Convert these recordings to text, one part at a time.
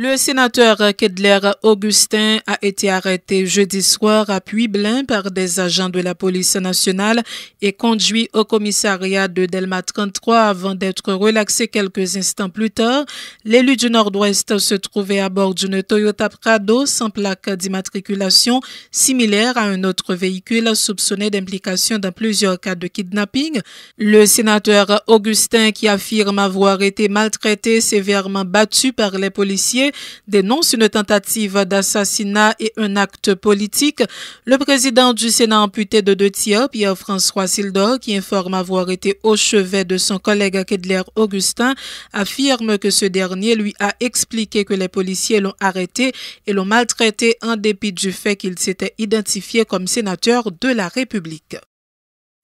Le sénateur Kedler Augustin a été arrêté jeudi soir à Puy-Blain par des agents de la police nationale et conduit au commissariat de Delma 33 avant d'être relaxé quelques instants plus tard. L'élu du Nord-Ouest se trouvait à bord d'une Toyota Prado sans plaque d'immatriculation, similaire à un autre véhicule soupçonné d'implication dans plusieurs cas de kidnapping. Le sénateur Augustin, qui affirme avoir été maltraité, sévèrement battu par les policiers, dénonce une tentative d'assassinat et un acte politique. Le président du Sénat amputé de 2 tiers, Pierre-François Sildor, qui informe avoir été au chevet de son collègue Kedler Augustin, affirme que ce dernier lui a expliqué que les policiers l'ont arrêté et l'ont maltraité en dépit du fait qu'il s'était identifié comme sénateur de la République.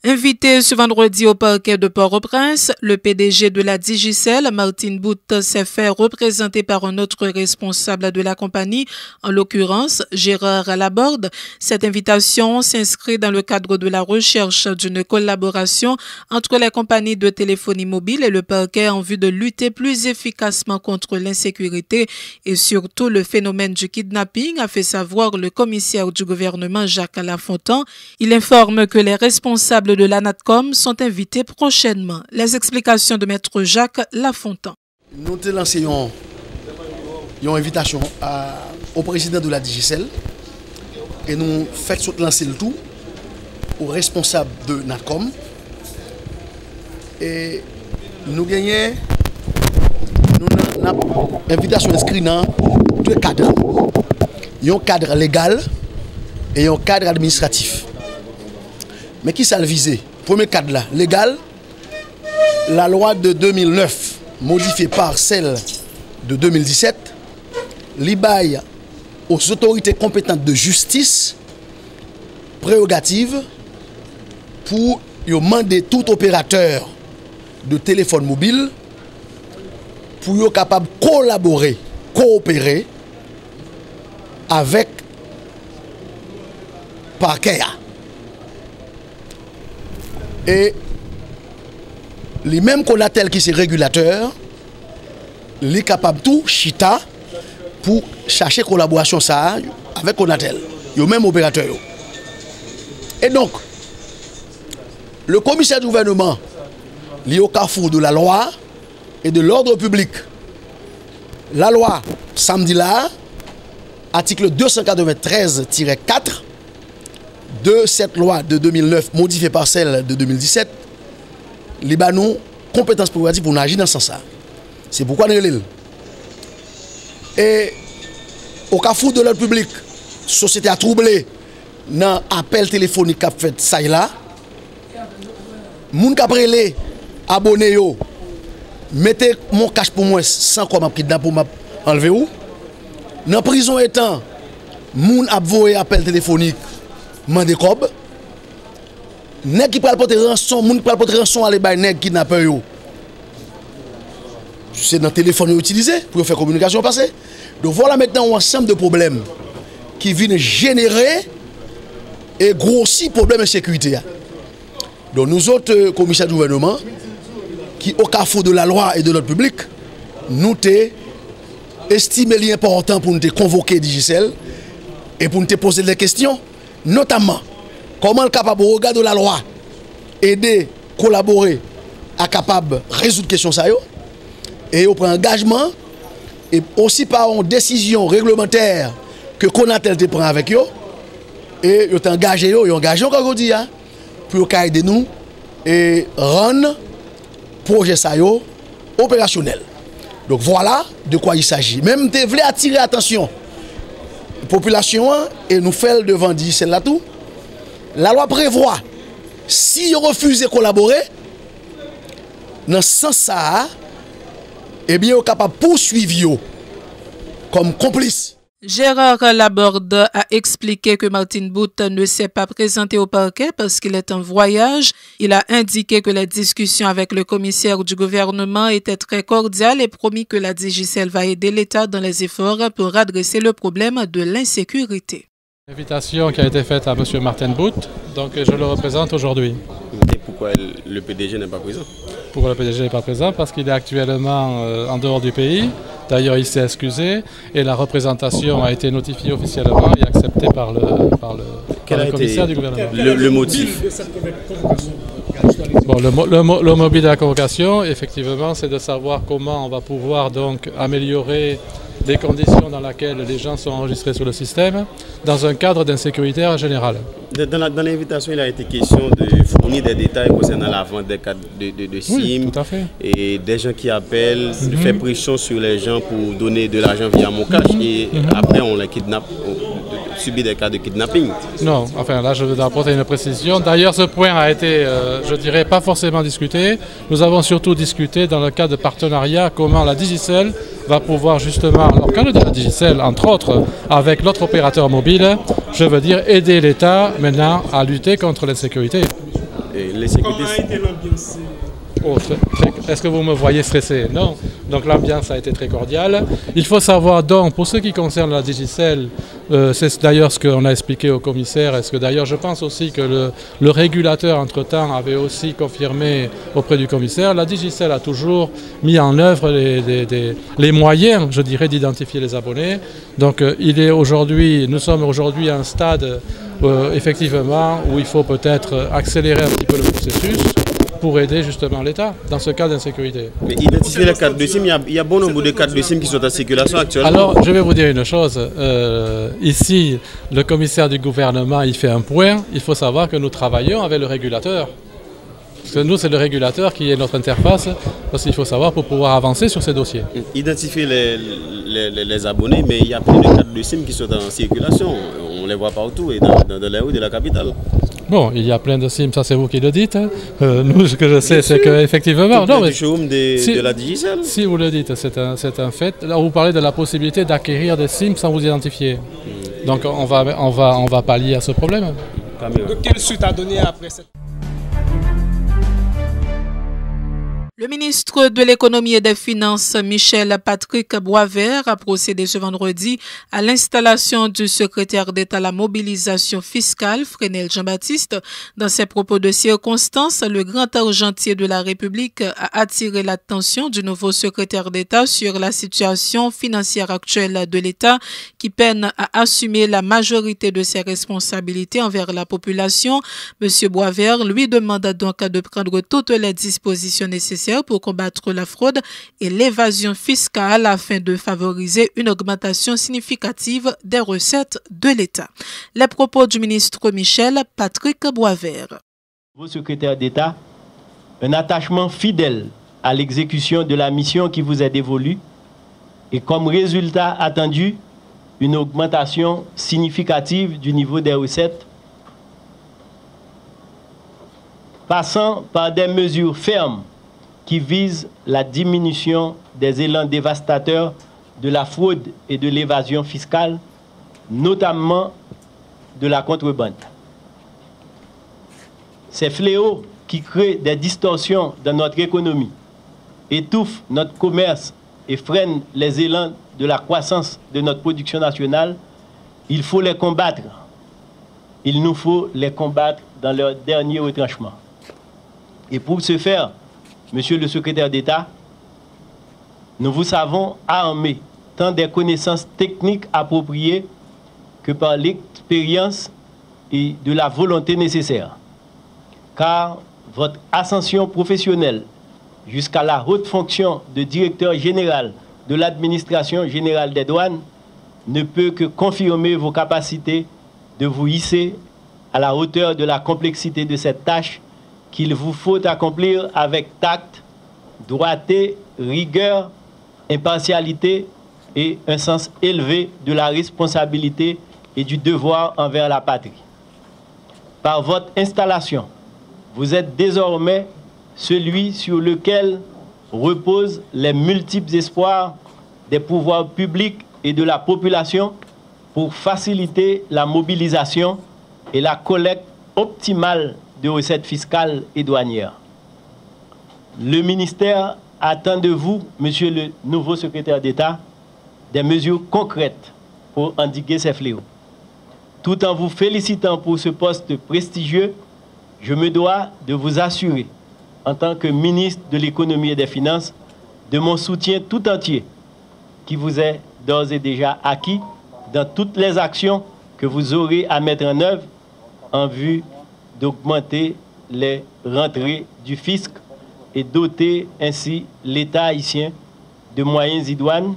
Invité ce vendredi au parquet de Port-au-Prince, le PDG de la Digicel, Martin Bout, s'est fait représenter par un autre responsable de la compagnie, en l'occurrence Gérard Laborde. Cette invitation s'inscrit dans le cadre de la recherche d'une collaboration entre les compagnies de téléphonie mobile et le parquet en vue de lutter plus efficacement contre l'insécurité et surtout le phénomène du kidnapping, a fait savoir le commissaire du gouvernement Jacques Lafontan. Il informe que les responsables de l'ANATCOM sont invités prochainement. Les explications de Maître Jacques Lafontan. Nous avons lancé une invitation au président de la Digicel et nous faisons lancer le tout aux responsables de NATCOM. Et nous gagnons une invitation inscrite dans 2 cadres. Il y a un cadre légal et un cadre administratif. Mais qui ça le visé? Premier cadre là, légal, la loi de 2009, modifiée par celle de 2017, libaille aux autorités compétentes de justice prérogative pour demander tout opérateur de téléphone mobile pour être capable de collaborer, coopérer avec parquet. Et les mêmes Conatel qui sont régulateurs, les capables tout chita pour chercher collaboration ça avec Conatel, les mêmes opérateurs. Et donc, le commissaire du gouvernement, lié au carrefour de la loi et de l'ordre public, la loi, samedi là, article 293-4, de cette loi de 2009 modifiée par celle de 2017, les banou compétences prérogatives pour agir dans ce sens. C'est pourquoi nous sommes. Et au carrefour de l'ordre public, la société a troublé dans l'appel téléphonique qu'a fait ça et là. Moun qui les abonnés, mettez mon cash pour moi sans quoi m'a kidnappé pour m'enlever où. Dans la prison étant, moun a voyé appel téléphonique. Mande kob, nèg qui pral porter rançon, moun qui pral porter rançon aller bay nèg kidnappeur yo. C'est dans téléphone utilisé pour faire communication passer. Donc voilà maintenant un ensemble de problèmes qui viennent générer et grossir problème de sécurité. Donc nous autres commissaires du gouvernement qui au carrefour de la loi et de l'ordre public, nous estimé l'important pour nous convoquer Digicel et pour nous poser des questions. Notamment, comment le capable de regarder la loi, aider, collaborer, à capable de résoudre question ça et on prend engagement et aussi par une décision réglementaire que Conatel te prend avec eux et ils ont engagé comme dit pour aider nous et rendre projet ça opérationnel. Donc voilà de quoi il s'agit. Même te voulais attirer attention population et nous fait devant dire celle-là tout. La loi prévoit si on refuse de collaborer dans ce sens ça, eh bien on est capable de poursuivre comme complice. Gérard Laborde a expliqué que Martin Bout ne s'est pas présenté au parquet parce qu'il est en voyage. Il a indiqué que les discussions avec le commissaire du gouvernement étaient très cordiales et promis que la Digicel va aider l'État dans les efforts pour adresser le problème de l'insécurité. L'invitation qui a été faite à M. Martin Bout, donc je le représente aujourd'hui. Et pourquoi le PDG n'est pas présent? Pourquoi le PDG n'est pas présent? Parce qu'il est actuellement en dehors du pays, D'ailleurs, il s'est excusé et la représentation a été notifiée officiellement et acceptée par le commissaire du gouvernement. Le motif de cette convocation? Bon, le mobile de la convocation, effectivement, c'est de savoir comment on va pouvoir donc améliorer les conditions dans lesquelles les gens sont enregistrés sur le système dans un cadre d'insécurité générale. Dans l'invitation, il a été question de fournir des détails concernant la vente des cartes de SIM, oui, tout à fait. Et des gens qui appellent, de faire pression sur les gens pour donner de l'argent via Mocash et après on les kidnappe, on subit des cas de kidnapping. Non, enfin là je veux apporter une précision. D'ailleurs ce point a été, je dirais, pas forcément discuté. Nous avons surtout discuté dans le cadre de partenariat comment la Digicel va pouvoir justement, dans le cadre de la Digicel, entre autres, avec l'autre opérateur mobile, je veux dire aider l'État maintenant à lutter contre l'insécurité. Comment a été l'ambiance? Oh, est-ce que vous me voyez stressé? Non. Donc l'ambiance a été très cordiale. Il faut savoir donc, pour ce qui concerne la Digicel, c'est d'ailleurs ce qu'on a expliqué au commissaire, est-ce que d'ailleurs je pense aussi que le régulateur entre-temps avait aussi confirmé auprès du commissaire, la Digicel a toujours mis en œuvre les moyens, je dirais, d'identifier les abonnés. Donc nous sommes aujourd'hui à un stade effectivement où il faut peut-être accélérer un petit peu le processus pour aider justement l'État dans ce cas d'insécurité. Mais identifier les cartes de SIM, il y a bon nombre de cartes de SIM qui sont en circulation actuellement. Alors, je vais vous dire une chose. Ici, le commissaire du gouvernement, il fait un point. Il faut savoir que nous travaillons avec le régulateur. Parce que nous, c'est le régulateur qui est notre interface, parce qu'il faut savoir pour pouvoir avancer sur ces dossiers. Identifier les abonnés, mais il y a plein de cartes de SIM qui sont en circulation. On les voit partout et dans les rues de la capitale. Bon, il y a plein de SIM, ça c'est vous qui le dites. Nous, ce que je sais, c'est qu'effectivement... Du showroom de la Digicel. Si vous le dites, c'est un fait. Là, vous parlez de la possibilité d'acquérir des SIM sans vous identifier. Donc on va pallier à ce problème. Quelle suite a donné après cette... Le ministre de l'Économie et des Finances, Michel Patrick Boisvert, a procédé ce vendredi à l'installation du secrétaire d'État à la mobilisation fiscale, Frenel Jean-Baptiste. Dans ses propos de circonstance, le grand argentier de la République a attiré l'attention du nouveau secrétaire d'État sur la situation financière actuelle de l'État qui peine à assumer la majorité de ses responsabilités envers la population. Monsieur Boisvert lui demande donc de prendre toutes les dispositions nécessaires pour combattre la fraude et l'évasion fiscale afin de favoriser une augmentation significative des recettes de l'État. Les propos du ministre Michel Patrick Boisvert. Vos secrétaires d'État, un attachement fidèle à l'exécution de la mission qui vous est dévolue et comme résultat attendu, une augmentation significative du niveau des recettes passant par des mesures fermes qui vise la diminution des élans dévastateurs de la fraude et de l'évasion fiscale, notamment de la contrebande. Ces fléaux qui créent des distorsions dans notre économie, étouffent notre commerce et freinent les élans de la croissance de notre production nationale, il faut les combattre. Il nous faut les combattre dans leur dernier retranchement. Et pour ce faire, Monsieur le secrétaire d'État, nous vous savons armés tant des connaissances techniques appropriées que par l'expérience et de la volonté nécessaire. Car votre ascension professionnelle jusqu'à la haute fonction de directeur général de l'administration générale des douanes ne peut que confirmer vos capacités de vous hisser à la hauteur de la complexité de cette tâche qu'il vous faut accomplir avec tact, droité, rigueur, impartialité et un sens élevé de la responsabilité et du devoir envers la patrie. Par votre installation, vous êtes désormais celui sur lequel reposent les multiples espoirs des pouvoirs publics et de la population pour faciliter la mobilisation et la collecte optimale de recettes fiscales et douanières. Le ministère attend de vous, monsieur le nouveau secrétaire d'État, des mesures concrètes pour endiguer ces fléaux. Tout en vous félicitant pour ce poste prestigieux, je me dois de vous assurer, en tant que ministre de l'Économie et des Finances, de mon soutien tout entier, qui vous est d'ores et déjà acquis dans toutes les actions que vous aurez à mettre en œuvre en vue d'augmenter les rentrées du fisc et doter ainsi l'État haïtien de moyens idoines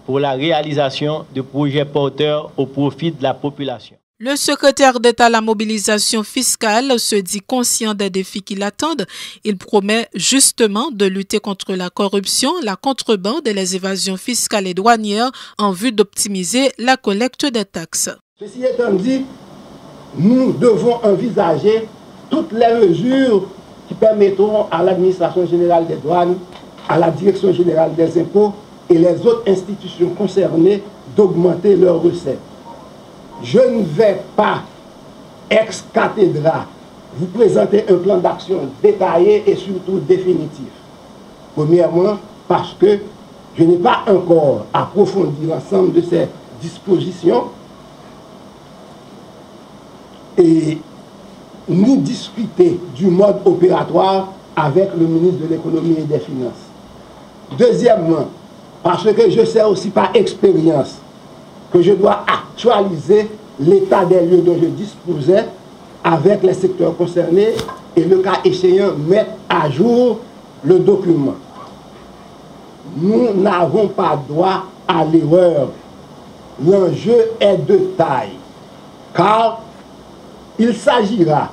pour la réalisation de projets porteurs au profit de la population. Le secrétaire d'État à la mobilisation fiscale se dit conscient des défis qui l'attendent. Il promet justement de lutter contre la corruption, la contrebande et les évasions fiscales et douanières en vue d'optimiser la collecte des taxes. Ceci étant dit, nous devons envisager toutes les mesures qui permettront à l'administration générale des douanes, à la direction générale des impôts et les autres institutions concernées d'augmenter leurs recettes. Je ne vais pas, ex cathedra, vous présenter un plan d'action détaillé et surtout définitif. Premièrement, parce que je n'ai pas encore approfondi l'ensemble de ces dispositions et nous discuter du mode opératoire avec le ministre de l'économie et des finances. Deuxièmement, parce que je sais aussi par expérience que je dois actualiser l'état des lieux dont je disposais avec les secteurs concernés et le cas échéant mettre à jour le document. Nous n'avons pas droit à l'erreur. L'enjeu est de taille, car il s'agira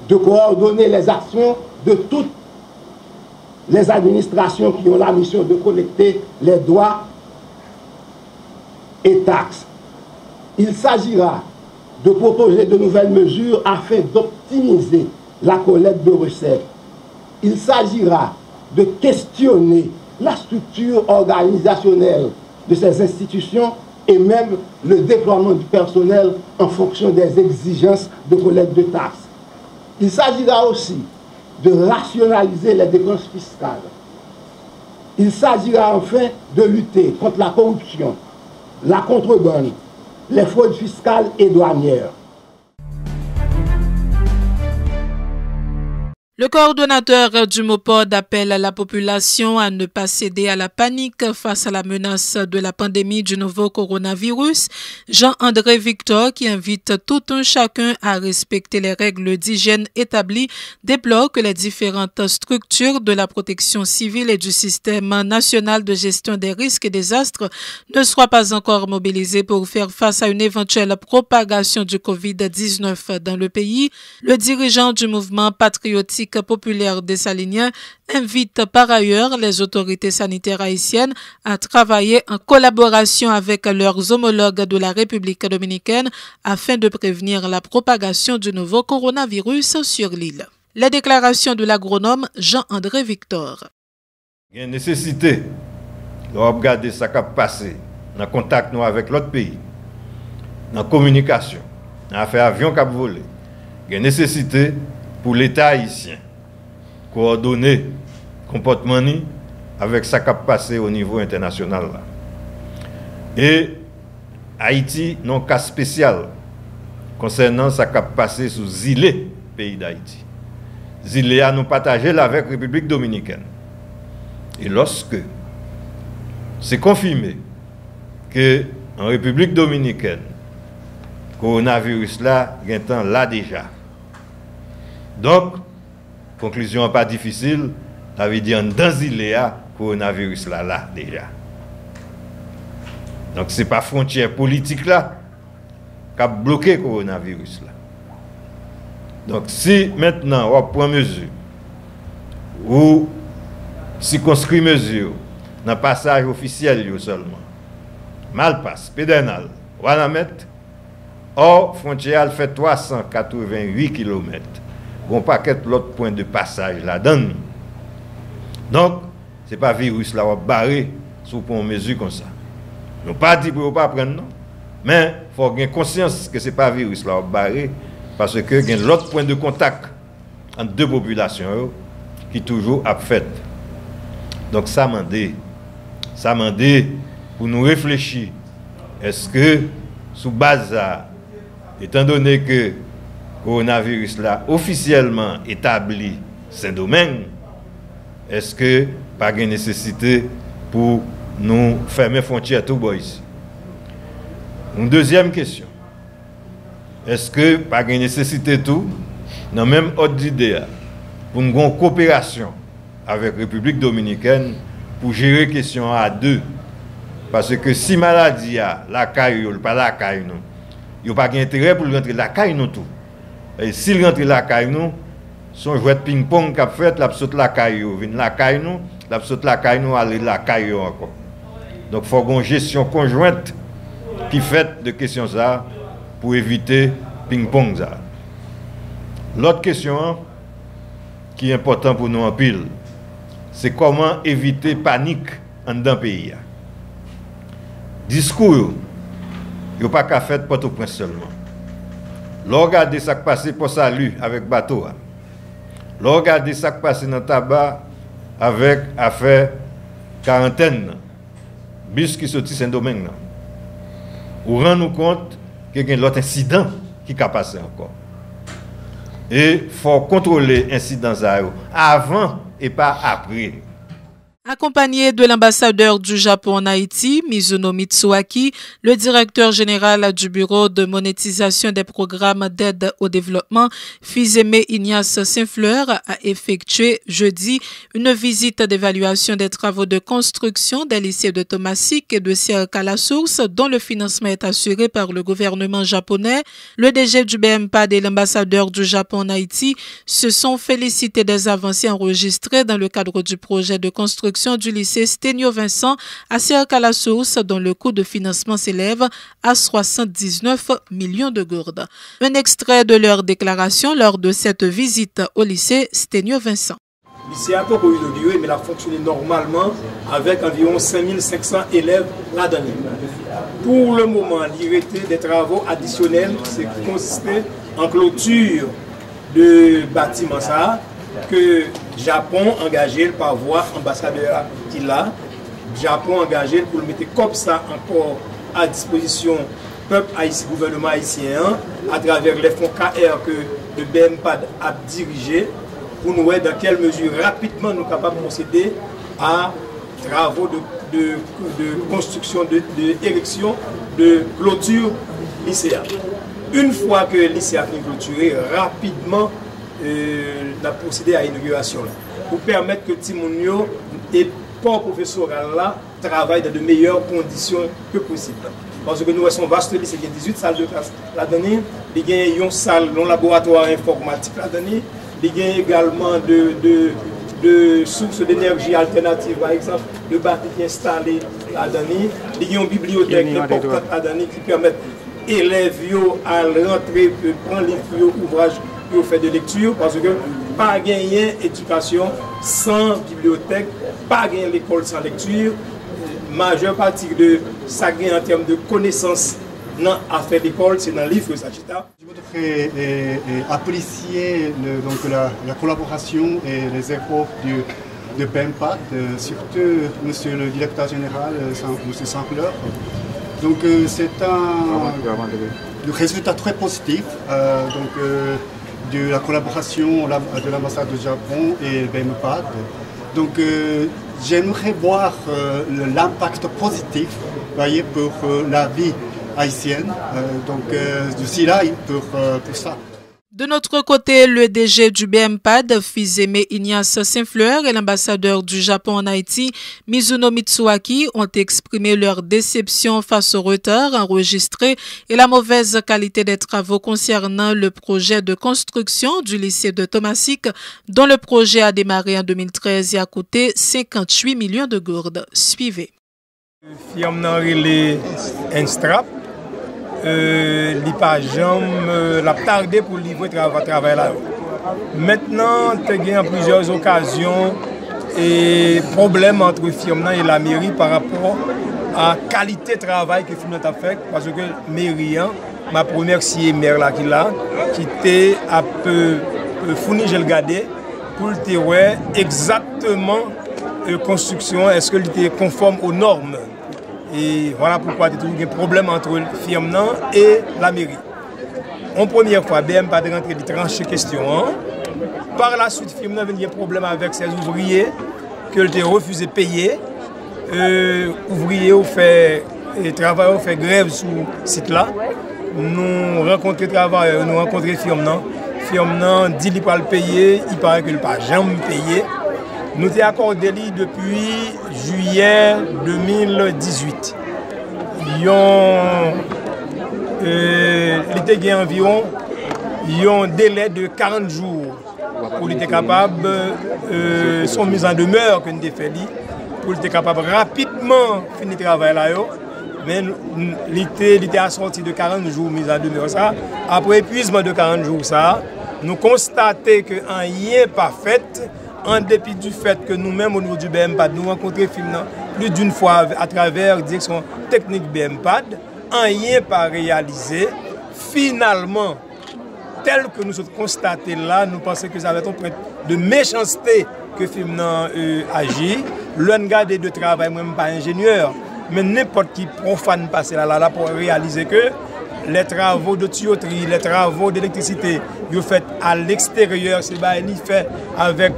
de coordonner les actions de toutes les administrations qui ont la mission de collecter les droits et taxes. Il s'agira de proposer de nouvelles mesures afin d'optimiser la collecte de recettes. Il s'agira de questionner la structure organisationnelle de ces institutions et même le déploiement du personnel en fonction des exigences de collecte de taxes. Il s'agira aussi de rationaliser les dépenses fiscales. Il s'agira enfin de lutter contre la corruption, la contrebande, les fraudes fiscales et douanières. Le coordonnateur du MOPOD appelle la population à ne pas céder à la panique face à la menace de la pandémie du nouveau coronavirus. Jean-André Victor, qui invite tout un chacun à respecter les règles d'hygiène établies, déplore que les différentes structures de la protection civile et du système national de gestion des risques et désastres ne soient pas encore mobilisées pour faire face à une éventuelle propagation du COVID-19 dans le pays. Le dirigeant du mouvement patriotique populaire dessalinien invite par ailleurs les autorités sanitaires haïtiennes à travailler en collaboration avec leurs homologues de la République dominicaine afin de prévenir la propagation du nouveau coronavirus sur l'île. Les déclarations de l'agronome Jean-André Victor. Il y a une nécessité de regarder ce qui a passé dans le contact avec l'autre pays, dans la communication, dans l'affaire avion qui a volé. Il y a une nécessité pour l'État haïtien coordonner le comportement avec ce qui a passé au niveau international. Et Haïti n'a un cas spécial concernant ce qui a passé sous île pays d'Haïti. Île a nous partagé avec la République dominicaine. Et lorsque c'est confirmé que en République dominicaine, le coronavirus là, il y a un temps là déjà. Donc, conclusion pas difficile, ça veut dire dans le coronavirus là déjà. Donc, ce n'est pas frontière politique là qui a bloqué le coronavirus là. Donc, si maintenant on prend mesure ou circonscrit mesure dans le passage officiel seulement, mal passe, pédernal, Wanamet, or frontière fait 388 km. Bon paquet l'autre point de passage là-dedans. Donc, ce n'est pas virus là, on va barrer sous une mesure comme ça. Nous pas dit pour ne pas prendre, non. Mais il faut avoir conscience que ce n'est pas virus là, on va barrer parce que il y a l'autre point de contact entre deux populations qui toujours a fait. Donc, ça m'a dit pour nous réfléchir. Est-ce que, sous base ça, étant donné que coronavirus là officiellement établi Saint-Domingue, est-ce que pas de nécessité pour nous fermer les frontières tout bas ici. Une deuxième question. Est-ce que, par nécessité tout, dans même ordre d'idée, pour une grande coopération avec la République dominicaine pour gérer la question à deux? Parce que si maladie a la caille, pas la caille, nous, il n'y a pas d'intérêt pour rentrer la caille, nous tout. Et s'il rentre la caille, nous, son jouet de ping-pong qu'a fait, la saute la caille, vient la caille, nous, la saute la caille, nous, aller la caille encore. Donc il faut une gestion conjointe qui fait de questions ça pour éviter ping-pong ça. L'autre question qui est importante pour nous en pile, c'est comment éviter panique en dans le pays. Discours, il n'y a pas qu'à faire Port-au-Prince seulement. Regardez ce qui passe pour salut avec bateau. Regardez ce qui passe dans le tabac avec affaire quarantaine. Bus qui sortit Saint-Domingue. Vous rendez compte qu'il y a l'autre incident qui a passé encore. Et il faut contrôler l'incident avant et pas après. Accompagné de l'ambassadeur du Japon en Haïti, Mizuno Mitsuaki, le directeur général du Bureau de monétisation des programmes d'aide au développement, Fils-Aimé Ignace Saint-Fleur, a effectué jeudi une visite d'évaluation des travaux de construction des lycées de Thomasik et de Sierre-Calasource, dont le financement est assuré par le gouvernement japonais. Le DG du BMPAD et l'ambassadeur du Japon en Haïti se sont félicités des avancées enregistrées dans le cadre du projet de construction du lycée Sténio Vincent à Sierre-Calasource, dont le coût de financement s'élève à 79 millions de gourdes. Un extrait de leur déclaration lors de cette visite au lycée Sténio Vincent. Le lycée a pas inauguré, mais il a fonctionné normalement avec environ 5500 élèves là-dedans. Pour le moment, il y a des travaux additionnels qui consistaient en clôture de bâtiment ça, que Japon engagé par voie ambassadeur qui l'a. Japon engagé pour le mettre comme ça encore à disposition peuple haïtien, gouvernement haïtien, à travers les fonds KR que le BMPAD a dirigé, pour nous voir dans quelle mesure rapidement nous sommes capables de procéder à travaux de construction, d'érection, de clôture lycéenne. Une fois que le lycée a fini clôturé, rapidement, la procédé à l'inauguration pour permettre que Timounio et pas professoral là travaillent dans de meilleures conditions que possible. Parce que nous avons un vaste lycée, il y a 18 salles de classe là-dedans, il y a une salle, un laboratoire informatique là-dedans, il y a également de sources d'énergie alternatives, par exemple, le bâtiment installé là-dedans, il y a une bibliothèque importante là-dedans qui permet aux élèves à rentrer, prendre les ouvrages pour faire de lecture, parce que pas gagner éducation sans bibliothèque, pas gagner l'école sans lecture. Majeure partie de ça gagne en termes de connaissances dans l'affaire d'école, c'est dans le livre Sagita. Je voudrais apprécier la collaboration et les efforts de BMPAD, surtout Monsieur le directeur général, Monsieur Saint-Fleur. Donc c'est un résultat très positif. De la collaboration de l'ambassade du Japon et BMPAD. Donc j'aimerais voir l'impact positif pour la vie haïtienne. Donc je suis là pour ça. De notre côté, le DG du BMPAD, Fils-Aimé Ignace Saint-Fleur, et l'ambassadeur du Japon en Haïti, Mizuno Mitsuaki, ont exprimé leur déception face au retard enregistré et la mauvaise qualité des travaux concernant le projet de construction du lycée de Thomasik, dont le projet a démarré en 2013 et a coûté 58 millions de gourdes. Suivez. L'a tardé pour livrer travail là. Maintenant, il y a plusieurs occasions et problèmes entre firme et la mairie par rapport à la qualité de travail que firme a fait. Parce que la mairie, ma première maire là qui était à peu fourni, je le gardais, pour le terrain exactement construction, est-ce que était conforme aux normes. Et voilà pourquoi il y a toujours un problème entre le firme et la mairie. En première fois, BM pas de rentrer de trancher question. Par la suite, le firme a eu un problème avec ses ouvriers que a refusé de payer. ouvriers ont fait et travailleurs ont fait grève sur ce site là. Nous rencontrons travailleurs, nous rencontrons firme dit qu'il va le payer, il paraît qu'il ne pas jamais payé. Nous avons accordé depuis juillet 2018. Il y a environ un délai de 40 jours pour être capable son mise en demeure que nous avons fait pour être capable rapidement finir le travail là. Mais l'été a sorti de 40 jours mise en demeure. Ça. Après épuisement de 40 jours, ça, nous constatons que rien n'est pas fait, en dépit du fait que nous-mêmes au niveau du BMPAD, nous rencontrons plus d'une fois à travers la direction technique BMPAD, rien n'est pas réalisé. Finalement, tel que nous avons constaté là, nous pensons que ça va être un point de méchanceté que FIMNA agit. L'un garde de travail, même pas ingénieur, mais n'importe qui profane passer là pour réaliser que les travaux de tuyauterie, les travaux d'électricité, ils sont faits à l'extérieur, c'est fait avec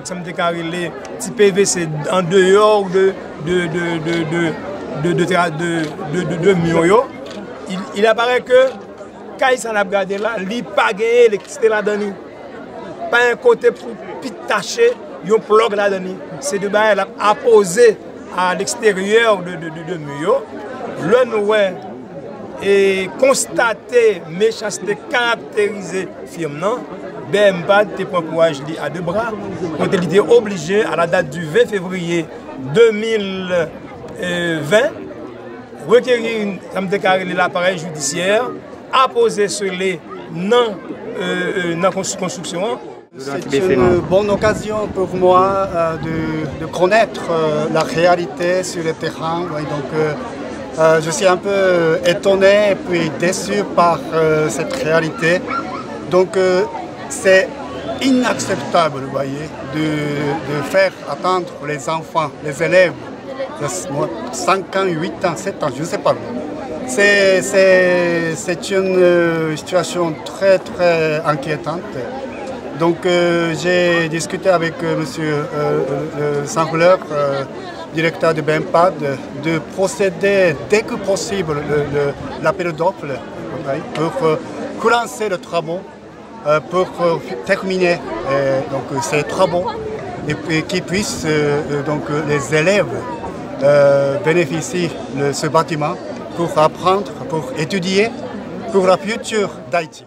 ça me déclare les petits PVC en dehors de mur. Il apparaît que quand il s'en a regardé là, il n'a pas gagné l'électricité là-dedans. Pas un côté pour pitacher, il y a un plug là-dedans. C'est de bail apposé à l'extérieur de mur. Le nouvel et constater méchanceté caractérisée firme non BMPAD te prend courage à deux bras quand il était obligé à la date du 20 février 2020 requérir l'appareil judiciaire apposer sur les non construction. C'est une bonne occasion pour moi de connaître la réalité sur le terrain. Donc, je suis un peu étonné et puis déçu par cette réalité. Donc c'est inacceptable, vous voyez, de faire attendre les enfants, les élèves de 5 ans, 8 ans, 7 ans, je ne sais pas. C'est une situation très très inquiétante. Donc j'ai discuté avec M. Sangleur, directeur de BMPAD, de procéder dès que possible l'appel d'offres pour commencer le travaux, pour terminer ces travaux et qu'ils puissent les élèves bénéficier de ce bâtiment pour apprendre, pour étudier pour la future d'Haïti.